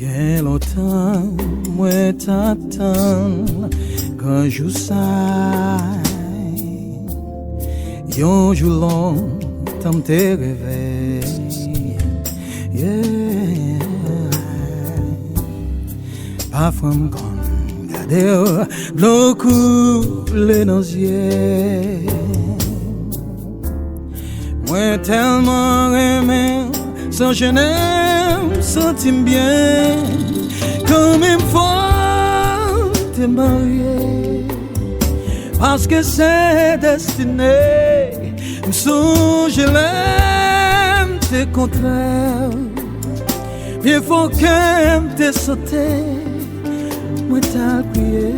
Bien longtemps, moi t'attends quand je sais. Yon jour long, t'en te réveille. Yeah. Parfois m'con garder beaucoup les dans yeux. Moi tellement aimé, sans je n'aime, sentis bien. Comme il faut te marier, parce que c'est destiné. Me songe l'aime, t'es contraire. Bien faut qu'elle te sauté. Moi t'as prié,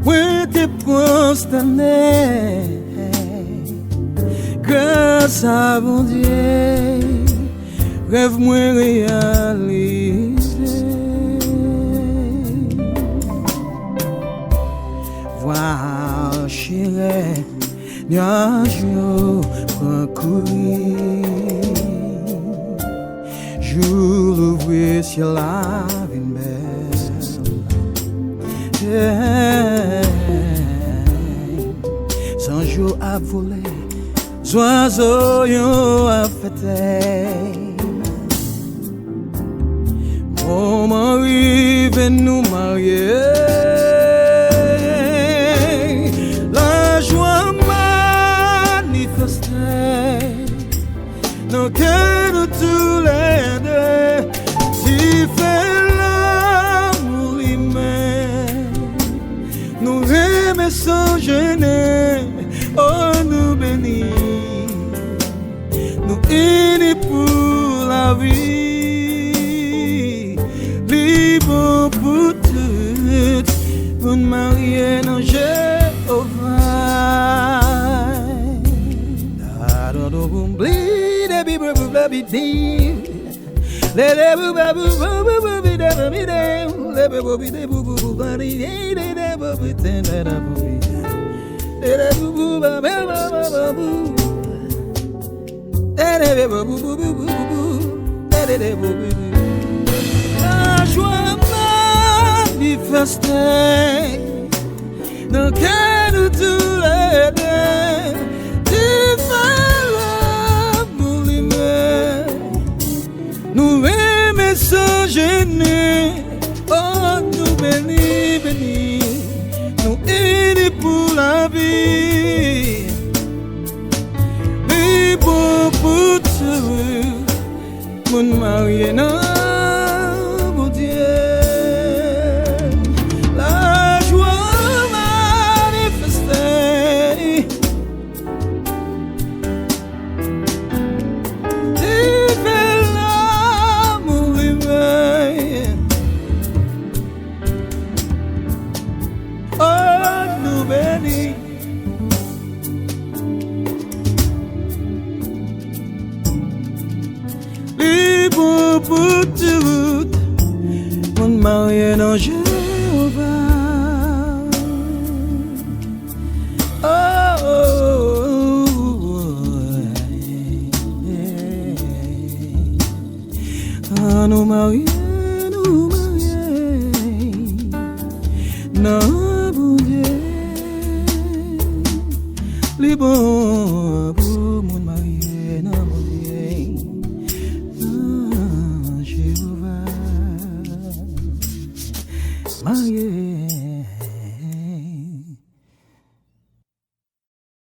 moi t'es consterné. Grâce à mon Dieu, rêve moi réalisé. Voir chérie, nuage pour courir. Jour l'ouvrir sur la vie belle. Yeah. Sans jour à voler. Oiseaux yon a fêté. Mon mari veut nous marier. La joie manifestée dans le cœur de tous les deux. Si fait l'amour humain, nous aimons sans gêner. Oh, nous bénis. Unis pour la vie, libre pour toutes, pour nous marier dans Jéhovah. La joie manifestée dans le cœur de tous les deux. Tu fais l'amour humain, nous aimons sans gêner. Oh, nous bénis, bénis, nous unis pour la vie. Libre pour tout, mon marié, non, mon Dieu. La joie manifestée, tu fais l'amour humain. Oh, nous bénis. Libre pour tout, mon marié dans Jéhovah. Oh, oh, oh, oh, nous mariés, non, bon Dieu, libre.